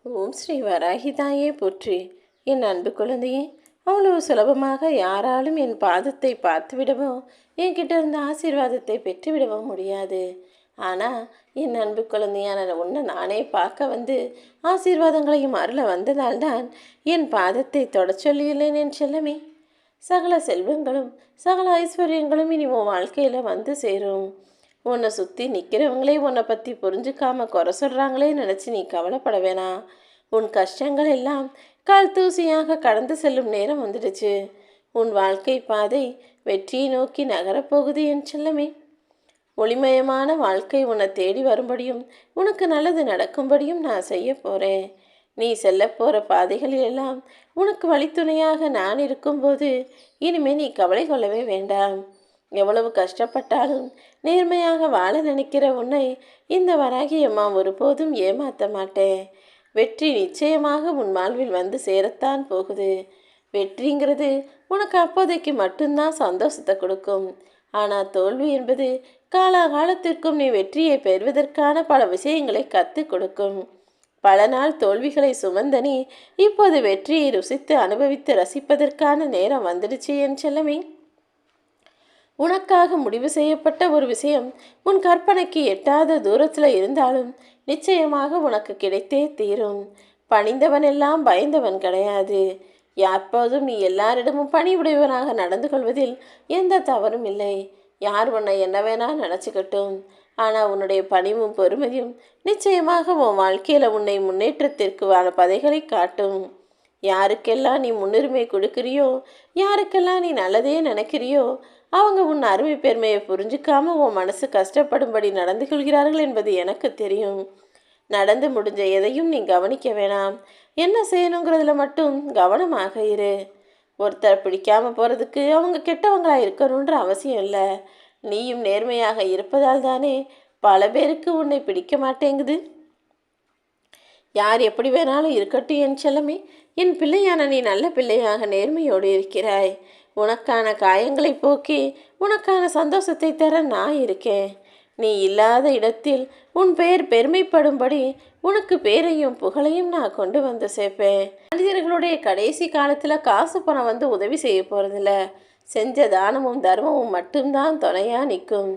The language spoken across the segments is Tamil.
ஓம் ஸ்ரீ வராகிதாயே போற்றி. என் அன்பு குழந்தையே, அவ்வளவு சுலபமாக யாராலும் என் பாதத்தை பார்த்துவிடவோ என்கிட்ட இருந்த ஆசீர்வாதத்தை பெற்றுவிடவோ முடியாது. ஆனால் என் அன்பு குழந்தையான உன்னை நானே பார்க்க வந்து ஆசீர்வாதங்களையும் அருள வந்ததால்தான் என் பாதத்தை தொடச் சொல்லியுள்ளேன் என் செல்லமே. சகல செல்வங்களும் சகல ஐஸ்வர்யங்களும் இனி உன் வாழ்க்கையில் வந்து சேரும். உன்னை சுற்றி நிற்கிறவங்களே உன்னை பற்றி புரிஞ்சுக்காம குறை சொல்கிறாங்களே நினச்சி நீ கவலைப்பட வேணாம். உன் கஷ்டங்கள் எல்லாம் கால் தூசியாக கடந்து செல்லும் நேரம் வந்துடுச்சு. உன் வாழ்க்கை பாதை வெற்றியை நோக்கி நகரப்போகுது என் செல்லமே. ஒளிமயமான வாழ்க்கை உன்னை தேடி வரும்படியும் உனக்கு நல்லது நடக்கும்படியும் நான் செய்ய போகிறேன். நீ செல்ல போகிற பாதைகளில் எல்லாம் உனக்கு வழித்துணையாக நான் இருக்கும்போது இனிமேல் நீ கவலை கொள்ளவே வேண்டாம். எவ்வளவு கஷ்டப்பட்டாலும் நேர்மையாக வாழ நினைக்கிற உன்னை இந்த வராகி அம்மா ஒருபோதும் ஏமாற்ற மாட்டேன். வெற்றி நிச்சயமாக உன் வாழ்வில் வந்து சேரத்தான் போகுது. வெற்றிங்கிறது உனக்கு அப்போதைக்கு மட்டும்தான் சந்தோஷத்தை கொடுக்கும். ஆனால் தோல்வி என்பது காலாகாலத்திற்கும் நீ வெற்றியை பெறுவதற்கான பல விஷயங்களை கற்றுக் கொடுக்கும். பல நாள் தோல்விகளை சுமந்த நீ இப்போது வெற்றியை ருசித்து அனுபவித்து ரசிப்பதற்கான நேரம் வந்துடுச்சு என் செல்லமே. உனக்காக முடிவு செய்யப்பட்ட ஒரு விஷயம் உன் கற்பனைக்கு எட்டாத தூரத்தில் இருந்தாலும் நிச்சயமாக உனக்கு கிடைத்தே தீரும். பணிந்தவன் எல்லாம் பயந்தவன் கிடையாது. எப்போதும் நீ எல்லாரிடமும் பணிவுடையவனாக நடந்து கொள்வதில் எந்த தவறும் இல்லை. யார் உன்னை என்ன வேணா நினச்சிக்கட்டும். ஆனால் உன்னுடைய பணிவும் பொறுமையும் நிச்சயமாக உன் வாழ்க்கையில் உன்னை முன்னேற்றத்திற்குவான பதைகளை காட்டும். யாருக்கெல்லாம் நீ முன்னுரிமை கொடுக்கிறியோ, யாருக்கெல்லாம் நீ நல்லதே நினைக்கிறியோ, அவங்க உன் அருமை பெருமையை புரிஞ்சுக்காம உன் மனசு கஷ்டப்படும்படி நடந்து கொள்கிறார்கள் என்பது எனக்கு தெரியும். நடந்து முடிஞ்ச எதையும் நீ கவனிக்க வேணாம். என்ன செய்யணுங்கிறதுல மட்டும் கவனமாக இரு. ஒருத்தரை பிடிக்காம போகிறதுக்கு அவங்க கெட்டவங்களா இருக்கணுன்ற அவசியம் இல்லை. நீயும் நேர்மையாக இருப்பதால் தானே பல பேருக்கு உன்னை பிடிக்க மாட்டேங்குது. யார் எப்படி வேணாலும் இருக்கட்டும் என் செல்லமே. என் பிள்ளையான நீ நல்ல பிள்ளையாக நேர்மையோடு இருக்கிறாய். உனக்கான காயங்களை போக்கி உனக்கான சந்தோஷத்தை தர நான் இருக்கேன். நீ இல்லாத இடத்தில் உன் பெயர் பெருமைப்படும்படி உனக்கு பேரையும் புகழையும் நான் கொண்டு வந்து சேர்ப்பேன். மனிதர்களுடைய கடைசி காலத்தில் காசு பணம் வந்து உதவி செய்ய போகிறதில்ல. செஞ்ச தானமும் தர்மமும் மட்டும்தான் துணையாக நிற்கும்.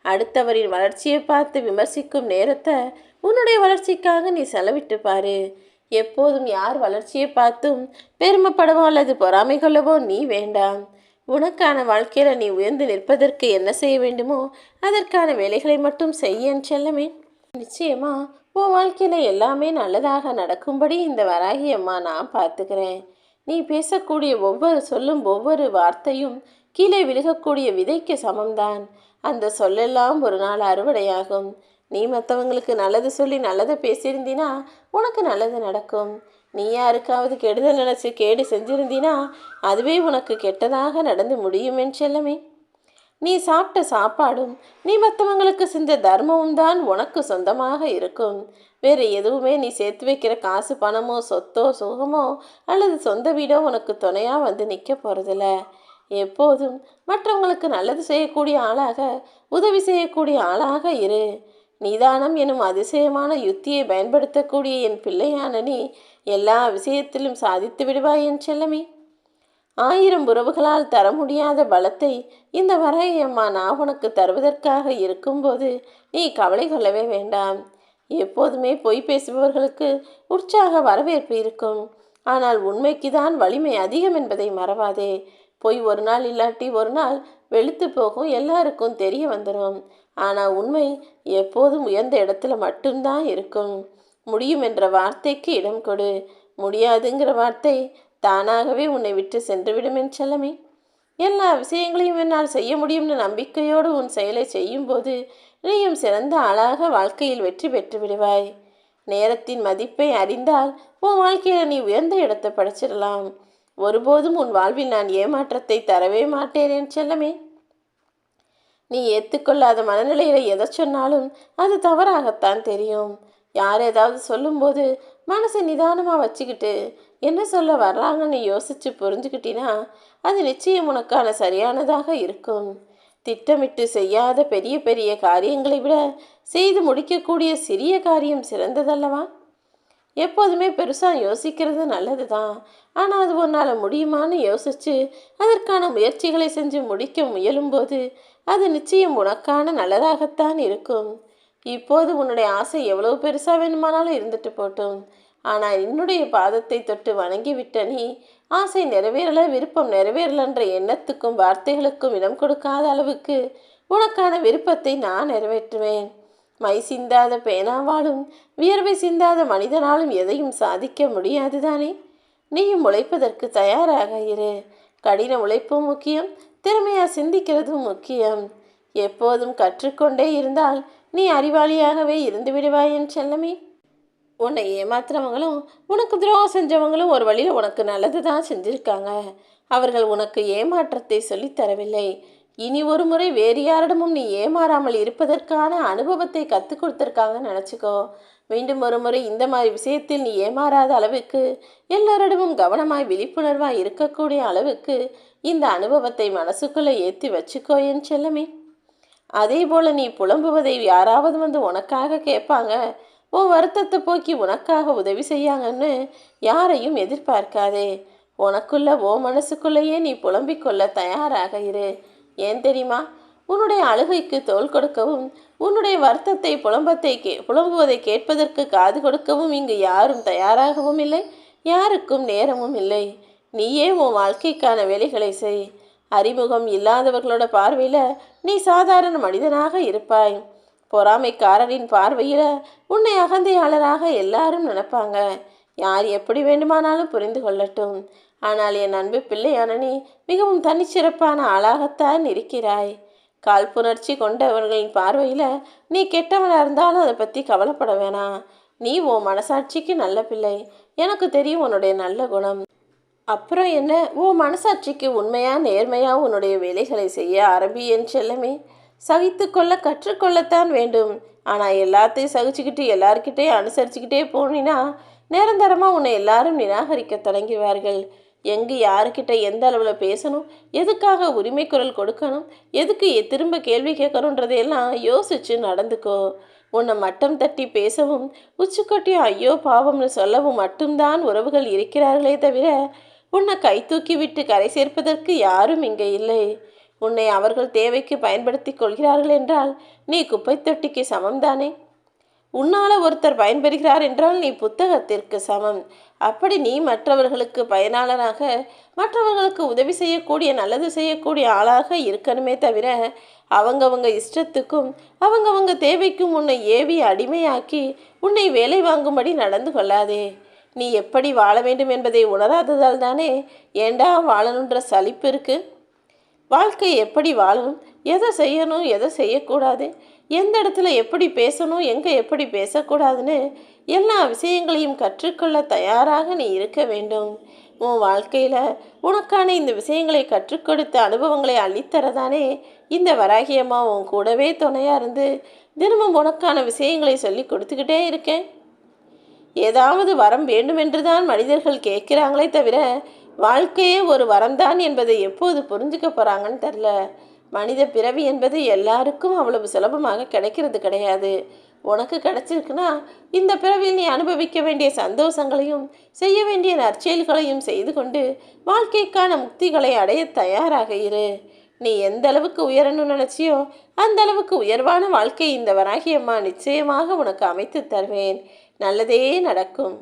அடுத்தவரின் வளர்ச்சியை பார்த்து விமர்சிக்கும் நேரத்தை உன்னுடைய வளர்ச்சிக்காக நீ செலவிட்டு பாரு. எப்போதும் யார் வளர்ச்சியை பார்த்தும் பெருமைப்படவோ அல்லது பொறாமை கொள்ளவோ நீ வேண்டாம். உனக்கான வாழ்க்கையில் நீ உயர்ந்து நிற்பதற்கு என்ன செய்ய வேண்டுமோ அதற்கான வேலைகளை மட்டும் செய்ய செல்லமே. நிச்சயமா உன் வாழ்க்கையில் எல்லாமே நல்லதாக நடக்கும்படி இந்த வராகி அம்மா நான் பார்த்துக்கிறேன். நீ பேசக்கூடிய ஒவ்வொரு சொல்லும் ஒவ்வொரு வார்த்தையும் கீழே விழுகக்கூடிய விதைக்கு சமம்தான். அந்த சொல்லெல்லாம் ஒரு நாள் அறுவடையாகும். நீ மற்றவங்களுக்கு நல்லது சொல்லி நல்லதை பேசியிருந்தினா உனக்கு நல்லது நடக்கும். நீ யாருக்காவது கெடுதல் நினச்சி கேடு செஞ்சிருந்தினா அதுவே உனக்கு கெட்டதாக நடந்து முடியும் என் செல்லமே. நீ சாப்பிட்ட சாப்பாடும் நீ மற்றவங்களுக்கு செஞ்ச தர்மமும் தான் உனக்கு சொந்தமாக இருக்கும். வேறு எதுவுமே நீ சேர்த்து வைக்கிற காசு பணமோ சொத்தோ சுகமோ அல்லது சொந்த வீடோ உனக்கு துணையாக வந்து நிற்க போகிறதில்ல. எப்போதும் மற்றவங்களுக்கு நல்லது செய்யக்கூடிய ஆளாக உதவி செய்யக்கூடிய ஆளாக இரு. நிதானம் எனும் அதிசயமான யுத்தியை பயன்படுத்தக்கூடிய என் பிள்ளையான நீ எல்லா விஷயத்திலும் சாதித்து விடுவாய் என் செல்லமே. 1000 உறவுகளால் தர முடியாத பலத்தை இந்த வராகி அம்மா நான் உனக்கு தருவதற்காக இருக்கும்போது நீ கவலை கொள்ளவே வேண்டாம். எப்போதுமே பொய் பேசுபவர்களுக்கு உற்சாக வரவேற்பு இருக்கும். ஆனால் உண்மைக்கு தான் வலிமை அதிகம் என்பதை மறவாதே. பொய் ஒரு நாள் இல்லாட்டி ஒரு நாள் வெளுத்து போகும், எல்லாருக்கும் தெரிய வந்துடும். ஆனால் உண்மை எப்போதும் உயர்ந்த இடத்துல மட்டும்தான் இருக்கும். முடியும் என்ற வார்த்தைக்கு இடம் கொடு. முடியாதுங்கிற வார்த்தை தானாகவே உன்னை விட்டு சென்றுவிடும் என் செல்லமே. எல்லா விஷயங்களையும் என்னால் செய்ய முடியும்னு நம்பிக்கையோடு உன் செயலை செய்யும்போது நீயும் சிறந்த ஆளாக வாழ்க்கையில் வெற்றி பெற்று விடுவாய். நேரத்தின் மதிப்பை அறிந்தால் உன் வாழ்க்கையில் நீ உயர்ந்த இடத்தை படைச்சிடலாம். ஒருபோதும் உன் வாழ்வில் நான் ஏமாற்றத்தை தரவே மாட்டேன் என் செல்லமே. நீ ஏற்றுக்கொள்ளாத மனநிலையில் எதை சொன்னாலும் அது தவறாகத்தான் தெரியும். யார் ஏதாவது சொல்லும்போது மனசை நிதானமாக வச்சுக்கிட்டு என்ன சொல்ல வர்றாங்கன்னு யோசித்து புரிஞ்சுக்கிட்டினா அது நிச்சயம் உனக்கான சரியானதாக இருக்கும். திட்டமிட்டு செய்யாத பெரிய பெரிய காரியங்களை விட செய்து முடிக்கக்கூடிய சிறிய காரியம் சிறந்ததல்லவா? எப்போதுமே பெருசாக யோசிக்கிறது நல்லது தான். ஆனால் அது உன்னால் முடியுமான்னு யோசிச்சு அதற்கான முயற்சிகளை செஞ்சு முடிக்க முயலும்போது அது நிச்சயம் உனக்கான நல்லதாகத்தான் இருக்கும். இப்போது உன்னுடைய ஆசை எவ்வளவு பெருசாக வேணுமானாலும் இருந்துட்டு போட்டும். ஆனால் என்னுடைய பாதத்தை தொட்டு வணங்கிவிட்ட நீ ஆசை நிறைவேறல, விருப்பம் நிறைவேறலன்ற எண்ணத்துக்கும் வார்த்தைகளுக்கும் இடம் கொடுக்காத அளவுக்கு உனக்கான விருப்பத்தை நான் நிறைவேற்றுவேன். மை சிந்தாத பேனாவாலும் வியர்வை சிந்தாத மனிதனாலும் எதையும் சாதிக்க முடியாது தானே. நீயும் உழைப்பதற்கு தயாராக இரு. கடின உழைப்பும் முக்கியம், திறமையாக சிந்திக்கிறதும் முக்கியம். எப்போதும் கற்றுக்கொண்டே இருந்தால் நீ அறிவாளியாகவே இருந்து விடுவாய் என் செல்லமே. உன்னை ஏமாத்துறவங்களும் உனக்கு துரோகம் செஞ்சவங்களும் ஒரு வழியில் உனக்கு நல்லது தான் செஞ்சுருக்காங்க. அவர்கள் உனக்கு ஏமாற்றத்தை சொல்லித்தரவில்லை. இனி ஒரு முறை வேறு யாரிடமும் நீ ஏமாறாமல் இருப்பதற்கான அனுபவத்தை கற்றுக் கொடுத்துருக்காங்கன்னு நினச்சிக்கோ. மீண்டும் ஒரு முறை இந்த மாதிரி விஷயத்தில் நீ ஏமாறாத அளவுக்கு, எல்லோரிடமும் கவனமாய் விழிப்புணர்வாய் இருக்கக்கூடிய அளவுக்கு இந்த அனுபவத்தை மனசுக்குள்ளே ஏற்றி வச்சுக்கோ என் செல்லமே. அதே போல் நீ புலம்புவதை யாராவது வந்து உனக்காக கேட்பாங்க, உன் வருத்தத்தை போக்கி உனக்காக உதவி செய்யாங்கன்னு யாரையும் எதிர்பார்க்காதே. உனக்குள்ள ஓ மனசுக்குள்ளேயே நீ புலம்பிக்கொள்ள தயாராக இரு. ஏன் தெரியுமா? உன்னுடைய அழுகைக்கு தோள் கொடுக்கவும், உன்னுடைய வருத்தத்தை புலம்புவதை கேட்பதற்கு காது கொடுக்கவும் இங்கு யாரும் தயாராகவும் இல்லை, யாருக்கும் நேரமும் இல்லை. நீயே உன் வாழ்க்கைக்கான வேலைகளை செய். அறிமுகம் இல்லாதவர்களோட பார்வையில் நீ சாதாரண மனிதனாக இருப்பாய். பொறாமைக்காரரின் பார்வையில் உன்னை அகந்தையாளராக எல்லாரும் நினைப்பாங்க. யார் எப்படி வேண்டுமானாலும் புரிந்து கொள்ளட்டும். ஆனால் என் அன்பு பிள்ளையான நீ மிகவும் தனிச்சிறப்பான ஆளாகத்தான் இருக்கிறாய். காழ்ப்புணர்ச்சி கொண்டவர்களின் பார்வையில் நீ கெட்டவனாக இருந்தாலும் அதை பற்றி கவலைப்பட வேணாம். நீ உன் மனசாட்சிக்கு நல்ல பிள்ளை. எனக்கு தெரியும் உன்னுடைய நல்ல குணம். அப்புறம் என்ன, உன் மனசாட்சிக்கு உண்மையாக நேர்மையாக உன்னுடைய வேலைகளை செய்ய ஆரம்பி என் செல்லமே. சகித்து கொள்ள கற்றுக்கொள்ளத்தான் வேண்டும். ஆனால் எல்லாத்தையும் சகிச்சுக்கிட்டு எல்லார்கிட்டையும் அனுசரிச்சுக்கிட்டே போனினா நிரந்தரமாக உன்னை எல்லாரும் நிராகரிக்க தொடங்கிவார்கள். எங்கு யாருக்கிட்ட எந்த அளவில் பேசணும், எதுக்காக உரிமை குரல் கொடுக்கணும், எதுக்கு திரும்ப கேள்வி கேட்கணுன்றதையெல்லாம் யோசிச்சு நடந்துக்கோ. உன்னை மட்டம் தட்டி பேசவும் உச்சிக்கொட்டி ஐயோ பாவம்னு சொல்லவும் மட்டும்தான் உறவுகள் இருக்கிறார்களே தவிர உன்னை கை தூக்கி விட்டு கரை சேர்ப்பதற்கு யாரும் இங்கே இல்லை. உன்னை அவர்கள் தேவைக்கு பயன்படுத்தி கொள்கிறார்கள் என்றால் நீ குப்பை தொட்டிக்கு சமம்தானே. உன்னால் ஒருத்தர் பயன்பெறுகிறார் என்றால் நீ புத்தகத்திற்கு சமம். அப்படி நீ மற்றவர்களுக்கு பயனாளனாக, மற்றவர்களுக்கு உதவி செய்யக்கூடிய நல்லது செய்யக்கூடிய ஆளாக இருக்கணுமே தவிர அவங்கவங்க இஷ்டத்துக்கும் அவங்கவங்க தேவைக்கும் உன்னை ஏவி அடிமையாக்கி உன்னை வேலை வாங்கும்படி நடந்து கொள்ளாதே. நீ எப்படி வாழ வேண்டும் என்பதை உணராததால் தானே ஏண்டா வாழணுன்ற சலிப்பு இருக்குது. வாழ்க்கை எப்படி வாழணும், எதை செய்யணும் எதை செய்யக்கூடாது, எந்த இடத்துல எப்படி பேசணும் எங்கே எப்படி பேசக்கூடாதுன்னு எல்லா விஷயங்களையும் கற்றுக்கொள்ள தயாராக நீ இருக்க வேண்டும். உன் வாழ்க்கையில் உனக்கான இந்த விஷயங்களை கற்றுக் கொடுத்த அனுபவங்களை அள்ளித்தரதானே இந்த வராகியம்மா உன் கூடவே துணையாக இருந்து தினமும் உனக்கான விஷயங்களை சொல்லி கொடுத்துக்கிட்டே இருக்கேன். ஏதாவது வரம் வேண்டுமென்று தான் மனிதர்கள் கேட்குறாங்களே தவிர வாழ்க்கையே ஒரு வரம்தான் என்பதை எப்போது புரிஞ்சுக்க போகிறாங்கன்னு தெரில. மனித பிறவி என்பது எல்லாருக்கும் அவ்வளவு சுலபமாக கிடைக்கிறது கிடையாது. உனக்கு கிடைச்சிருக்குன்னா இந்த பிறவியில் நீ அனுபவிக்க வேண்டிய சந்தோஷங்களையும் செய்ய வேண்டிய நற்செயல்களையும் செய்து கொண்டு வாழ்க்கைக்கான முக்திகளை அடைய தயாராக இரு. நீ எந்த அளவுக்கு உயரணும்னு நினச்சியோ அந்த அளவுக்கு உயர்வான வாழ்க்கை இந்த வராகியம்மா நிச்சயமாக உனக்கு அமைத்து தருவேன். நல்லதே நடக்கும்.